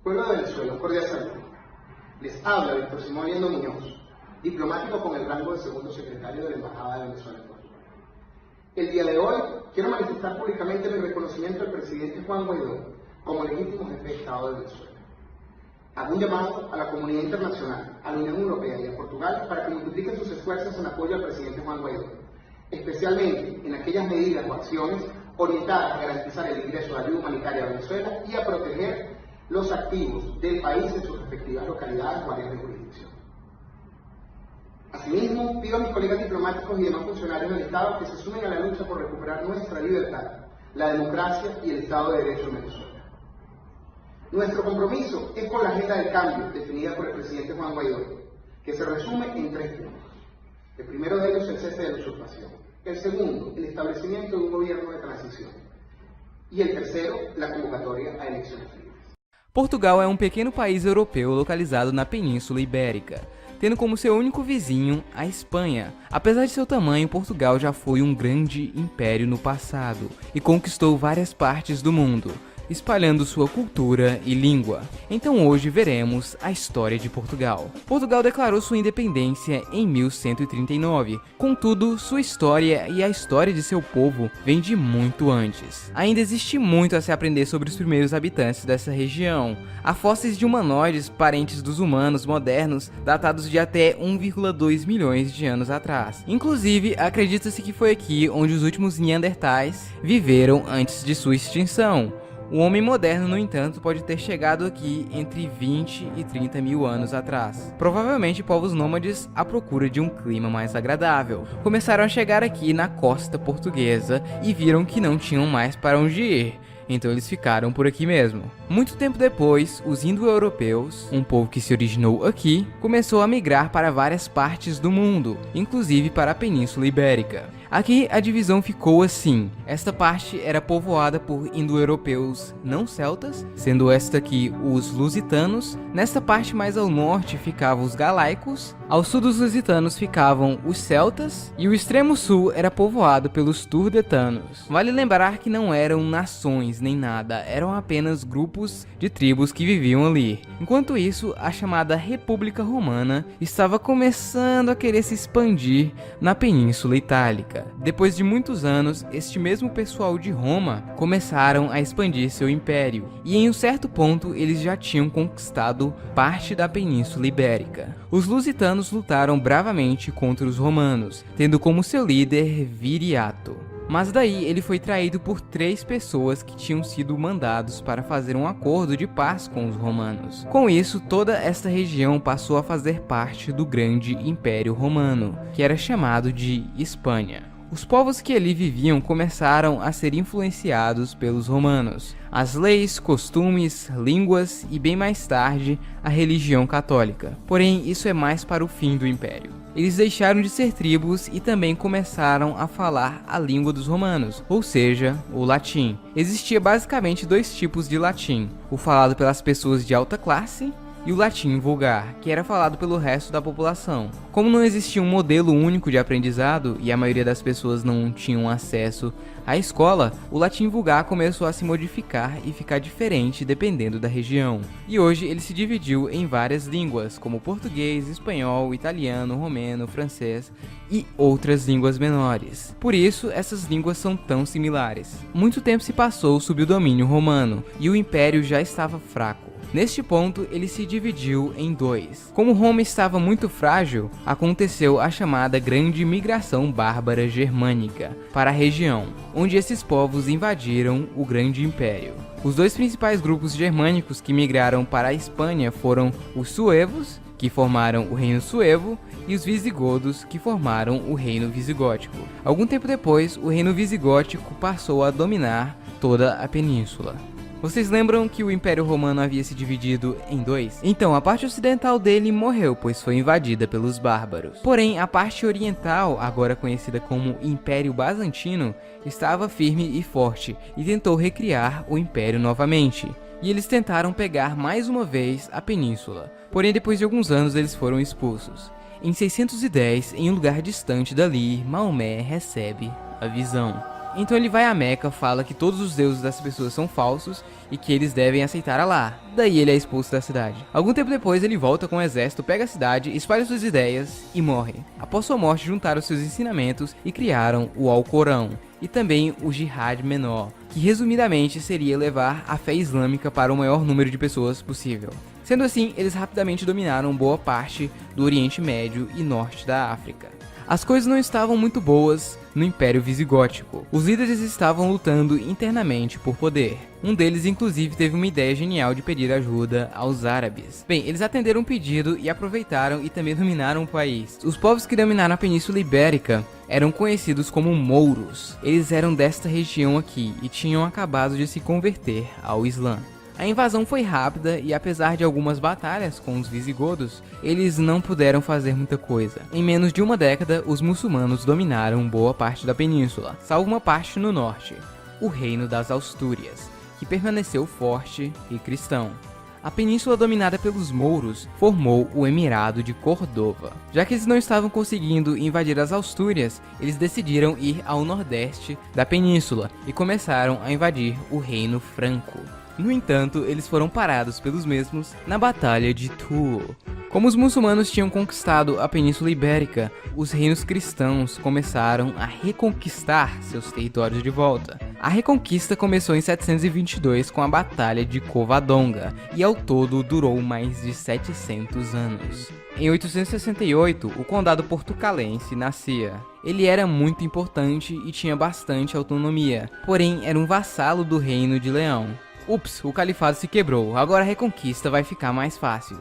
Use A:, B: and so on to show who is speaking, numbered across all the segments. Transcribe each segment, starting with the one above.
A: Pueblo de Venezuela, un cordial saludo. Les habla Víctor Simón Liendo Muñoz, diplomático con el rango de segundo secretario de la Embajada de Venezuela en Portugal. El día de hoy quiero manifestar públicamente mi reconocimiento al presidente Juan Guaidó como legítimo jefe de Estado de Venezuela. Hago un llamado a la comunidad internacional, a la Unión Europea y a Portugal para que multipliquen sus esfuerzos en apoyo al presidente Juan Guaidó, especialmente en aquellas medidas o acciones orientadas a garantizar el ingreso de ayuda humanitaria a Venezuela y a proteger los activos del país en sus respectivas localidades o áreas de jurisdicción. Asimismo, pido a mis colegas diplomáticos y demás funcionarios del Estado que se sumen a la lucha por recuperar nuestra libertad, la democracia y el Estado de Derecho en Venezuela. Nuestro compromiso es con la agenda del cambio definida por el presidente Juan Guaidó, que se resume en 3 puntos. El primero de ellos es el cese de la usurpación. El segundo, el establecimiento de un gobierno de transición. Y el tercero, la convocatoria a elecciones libres.
B: Portugal é um pequeno país europeu localizado na Península Ibérica, tendo como seu único vizinho a Espanha. Apesar de seu tamanho, Portugal já foi um grande império no passado e conquistou várias partes do mundo, espalhando sua cultura e língua. Então hoje veremos a história de Portugal. Portugal declarou sua independência em 1139, contudo, sua história e a história de seu povo vem de muito antes. Ainda existe muito a se aprender sobre os primeiros habitantes dessa região. Há fósseis de humanoides parentes dos humanos modernos, datados de até 1,2 milhões de anos atrás. Inclusive, acredita-se que foi aqui onde os últimos Neandertais viveram antes de sua extinção. O homem moderno, no entanto, pode ter chegado aqui entre 20 e 30 mil anos atrás. Provavelmente povos nômades à procura de um clima mais agradável. Começaram a chegar aqui na costa portuguesa e viram que não tinham mais para onde ir. Então eles ficaram por aqui mesmo. Muito tempo depois, os indo-europeus, um povo que se originou aqui, começou a migrar para várias partes do mundo, inclusive para a Península Ibérica. Aqui a divisão ficou assim: esta parte era povoada por indo-europeus não celtas, sendo esta aqui os lusitanos. Nesta parte mais ao norte ficavam os galaicos, ao sul dos lusitanos ficavam os celtas, e o extremo sul era povoado pelos turdetanos. Vale lembrar que não eram nações nem nada, eram apenas grupos de tribos que viviam ali. Enquanto isso, a chamada República Romana estava começando a querer se expandir na Península Itálica. Depois de muitos anos, este mesmo pessoal de Roma começaram a expandir seu império, e em um certo ponto eles já tinham conquistado parte da Península Ibérica. Os lusitanos lutaram bravamente contra os romanos, tendo como seu líder Viriato. Mas daí ele foi traído por 3 pessoas que tinham sido mandados para fazer um acordo de paz com os romanos. Com isso, toda esta região passou a fazer parte do grande Império Romano, que era chamado de Espanha. Os povos que ali viviam começaram a ser influenciados pelos romanos. As leis, costumes, línguas e bem mais tarde a religião católica. Porém, isso é mais para o fim do império. Eles deixaram de ser tribos e também começaram a falar a língua dos romanos, ou seja, o latim. Existia basicamente 2 tipos de latim: o falado pelas pessoas de alta classe e o latim vulgar, que era falado pelo resto da população. Como não existia um modelo único de aprendizado e a maioria das pessoas não tinham acesso à escola, o latim vulgar começou a se modificar e ficar diferente dependendo da região. E hoje ele se dividiu em várias línguas, como português, espanhol, italiano, romeno, francês e outras línguas menores. Por isso, essas línguas são tão similares. Muito tempo se passou sob o domínio romano e o império já estava fraco. Neste ponto, ele se dividiu em 2. Como Roma estava muito frágil, aconteceu a chamada Grande Migração Bárbara Germânica para a região, onde esses povos invadiram o Grande Império. Os 2 principais grupos germânicos que migraram para a Espanha foram os suevos, que formaram o Reino Suevo, e os visigodos, que formaram o Reino Visigótico. Algum tempo depois, o Reino Visigótico passou a dominar toda a península. Vocês lembram que o Império Romano havia se dividido em 2? Então, a parte ocidental dele morreu, pois foi invadida pelos bárbaros. Porém, a parte oriental, agora conhecida como Império Bizantino, estava firme e forte e tentou recriar o Império novamente. E eles tentaram pegar mais uma vez a península. Porém, depois de alguns anos, eles foram expulsos. Em 610, em um lugar distante dali, Maomé recebe a visão. Então ele vai a Meca, fala que todos os deuses das pessoas são falsos e que eles devem aceitar Alá. Daí ele é expulso da cidade. Algum tempo depois ele volta com o exército, pega a cidade, espalha suas ideias e morre. Após sua morte juntaram seus ensinamentos e criaram o Alcorão e também o Jihad menor, que resumidamente seria levar a fé islâmica para o maior número de pessoas possível. Sendo assim, eles rapidamente dominaram boa parte do Oriente Médio e Norte da África. As coisas não estavam muito boas no Império Visigótico. Os líderes estavam lutando internamente por poder. Um deles, inclusive, teve uma ideia genial de pedir ajuda aos árabes. Bem, eles atenderam o pedido e aproveitaram e também dominaram o país. Os povos que dominaram a Península Ibérica eram conhecidos como mouros. Eles eram desta região aqui e tinham acabado de se converter ao Islã. A invasão foi rápida e, apesar de algumas batalhas com os visigodos, eles não puderam fazer muita coisa. Em menos de uma década, os muçulmanos dominaram boa parte da península, salvo uma parte no norte, o Reino das Astúrias, que permaneceu forte e cristão. A península dominada pelos mouros formou o Emirado de Cordova. Já que eles não estavam conseguindo invadir as Astúrias, eles decidiram ir ao nordeste da península e começaram a invadir o Reino Franco. No entanto, eles foram parados pelos mesmos na Batalha de Toul. Como os muçulmanos tinham conquistado a Península Ibérica, os reinos cristãos começaram a reconquistar seus territórios de volta. A reconquista começou em 722 com a Batalha de Covadonga e ao todo durou mais de 700 anos. Em 868, o condado portucalense nascia. Ele era muito importante e tinha bastante autonomia, porém era um vassalo do Reino de Leão. Ups, o califado se quebrou, agora a reconquista vai ficar mais fácil.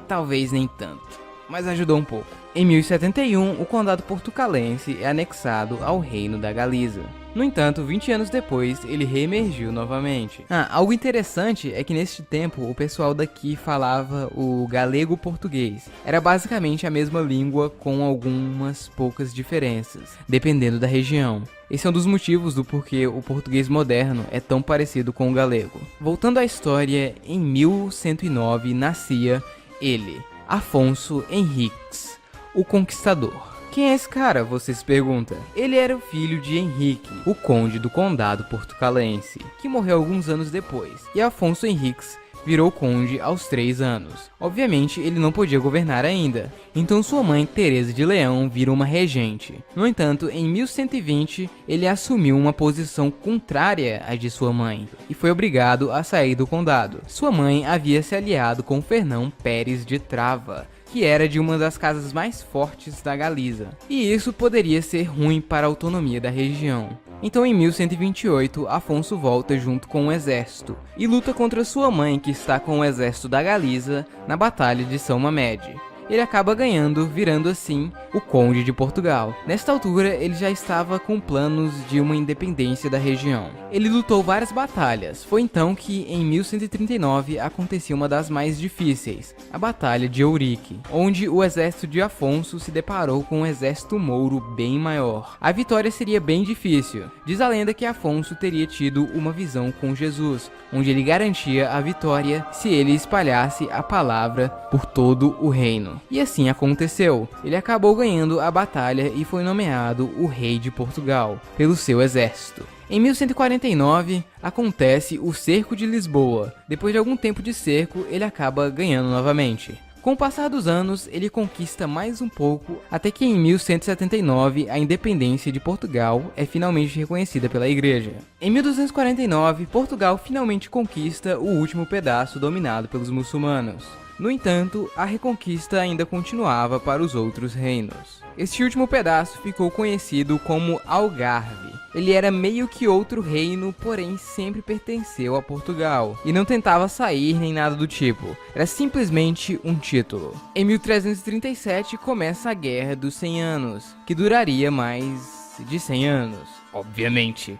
B: Talvez nem tanto, mas ajudou um pouco. Em 1071, o condado portucalense é anexado ao Reino da Galiza. No entanto, 20 anos depois, ele reemergiu novamente. Algo interessante é que neste tempo o pessoal daqui falava o galego-português. Era basicamente a mesma língua com algumas poucas diferenças, dependendo da região. Esse é um dos motivos do porquê o português moderno é tão parecido com o galego. Voltando à história, em 1109 nascia ele, Afonso Henriques, o Conquistador. Quem é esse cara, você se pergunta? Ele era o filho de Henrique, o conde do condado portucalense, que morreu alguns anos depois, e Afonso Henriques virou conde aos 3 anos. Obviamente, ele não podia governar ainda, então sua mãe, Teresa de Leão, vira uma regente. No entanto, em 1120, ele assumiu uma posição contrária à de sua mãe, e foi obrigado a sair do condado. Sua mãe havia se aliado com Fernão Pérez de Trava, que era de uma das casas mais fortes da Galiza, e isso poderia ser ruim para a autonomia da região. Então em 1128, Afonso volta junto com o exército, e luta contra sua mãe que está com o exército da Galiza na Batalha de São Mamede. Ele acaba ganhando, virando assim o Conde de Portugal. Nesta altura, ele já estava com planos de uma independência da região. Ele lutou várias batalhas. Foi então que, em 1139, acontecia uma das mais difíceis, a Batalha de Ourique, onde o exército de Afonso se deparou com um exército mouro bem maior. A vitória seria bem difícil. Diz a lenda que Afonso teria tido uma visão com Jesus, onde ele garantia a vitória se ele espalhasse a palavra por todo o reino. E assim aconteceu. Ele acabou ganhando a batalha e foi nomeado o rei de Portugal pelo seu exército. Em 1149, acontece o Cerco de Lisboa. Depois de algum tempo de cerco, ele acaba ganhando novamente. Com o passar dos anos, ele conquista mais um pouco, até que em 1179 a independência de Portugal é finalmente reconhecida pela igreja. Em 1249, Portugal finalmente conquista o último pedaço dominado pelos muçulmanos. No entanto, a reconquista ainda continuava para os outros reinos. Este último pedaço ficou conhecido como Algarve. Ele era meio que outro reino, porém sempre pertenceu a Portugal, e não tentava sair nem nada do tipo, era simplesmente um título. Em 1337 começa a Guerra dos 100 Anos, que duraria mais de 100 anos, obviamente.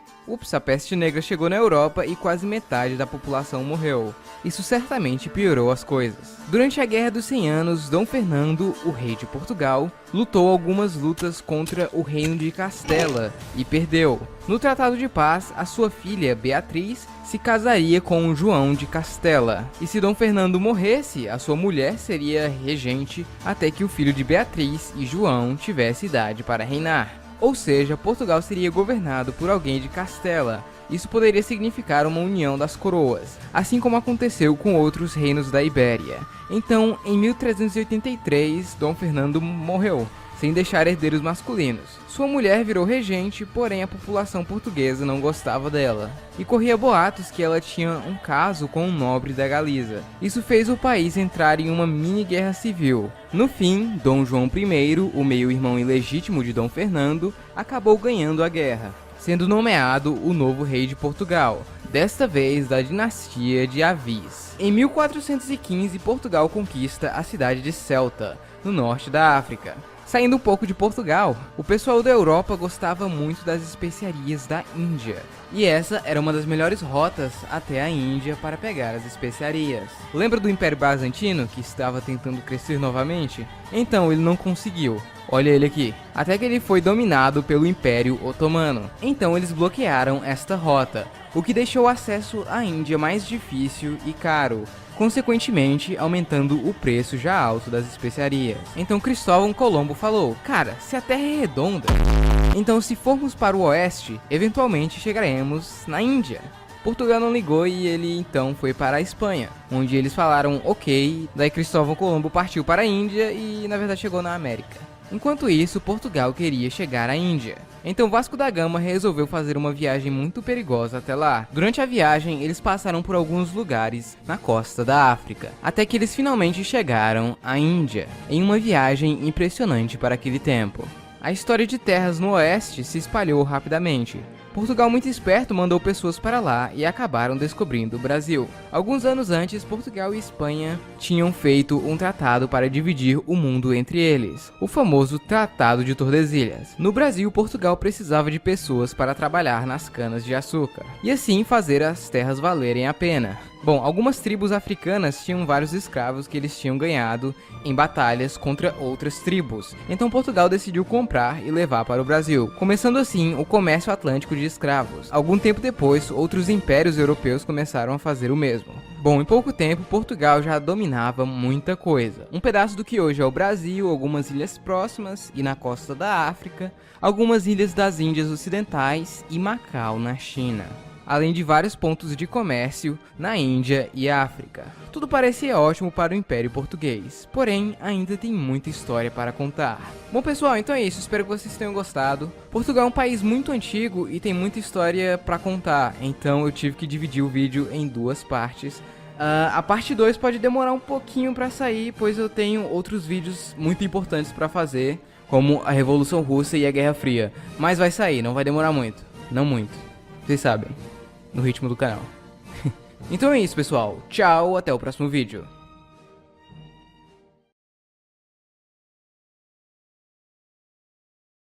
B: A peste negra chegou na Europa e quase metade da população morreu. Isso certamente piorou as coisas. Durante a Guerra dos 100 Anos, Dom Fernando, o rei de Portugal, lutou algumas lutas contra o reino de Castela e perdeu. No Tratado de Paz, a sua filha, Beatriz, se casaria com João de Castela. E se Dom Fernando morresse, a sua mulher seria regente até que o filho de Beatriz e João tivesse idade para reinar. ou seja, Portugal seria governado por alguém de Castela. Isso poderia significar uma união das coroas, assim como aconteceu com outros reinos da Ibéria. Então, em 1383, Dom Fernando morreu, sem deixar herdeiros masculinos. Sua mulher virou regente, porém a população portuguesa não gostava dela, e corria boatos que ela tinha um caso com um nobre da Galiza. Isso fez o país entrar em uma mini guerra civil. No fim, Dom João I, o meio-irmão ilegítimo de Dom Fernando, acabou ganhando a guerra, sendo nomeado o novo rei de Portugal, desta vez da dinastia de Avis. Em 1415, Portugal conquista a cidade de Ceuta, no norte da África. Saindo um pouco de Portugal, o pessoal da Europa gostava muito das especiarias da Índia, e essa era uma das melhores rotas até a Índia para pegar as especiarias. Lembra do Império Bizantino, que estava tentando crescer novamente? Então ele não conseguiu. Olha ele aqui. Até que ele foi dominado pelo Império Otomano. Então eles bloquearam esta rota, o que deixou o acesso à Índia mais difícil e caro, consequentemente aumentando o preço já alto das especiarias. Então Cristóvão Colombo falou: cara, se a Terra é redonda, então se formos para o oeste, eventualmente chegaremos na Índia. Portugal não ligou e ele então foi para a Espanha, onde eles falaram ok, daí Cristóvão Colombo partiu para a Índia e na verdade chegou na América. Enquanto isso, Portugal queria chegar à Índia. Então Vasco da Gama resolveu fazer uma viagem muito perigosa até lá. Durante a viagem, eles passaram por alguns lugares na costa da África, até que eles finalmente chegaram à Índia, em uma viagem impressionante para aquele tempo. A história de terras no oeste se espalhou rapidamente. Portugal, muito esperto, mandou pessoas para lá e acabaram descobrindo o Brasil. Alguns anos antes, Portugal e Espanha tinham feito um tratado para dividir o mundo entre eles, o famoso Tratado de Tordesilhas. No Brasil, Portugal precisava de pessoas para trabalhar nas canas de açúcar, e assim fazer as terras valerem a pena. Bom, algumas tribos africanas tinham vários escravos que eles tinham ganhado em batalhas contra outras tribos. Então Portugal decidiu comprar e levar para o Brasil, começando assim o comércio atlântico de escravos. Algum tempo depois, outros impérios europeus começaram a fazer o mesmo. Bom, em pouco tempo, Portugal já dominava muita coisa. Um pedaço do que hoje é o Brasil, algumas ilhas próximas e na costa da África, algumas ilhas das Índias Ocidentais e Macau na China, além de vários pontos de comércio na Índia e África. Tudo parecia ótimo para o Império Português, porém ainda tem muita história para contar. Bom pessoal, então é isso, espero que vocês tenham gostado. Portugal é um país muito antigo e tem muita história para contar, então eu tive que dividir o vídeo em duas partes. A parte 2 pode demorar um pouquinho para sair, pois eu tenho outros vídeos muito importantes para fazer, como a Revolução Russa e a Guerra Fria, mas vai sair, não vai demorar muito, não muito, vocês sabem, no ritmo do canal. Então é isso pessoal, tchau, até o próximo vídeo.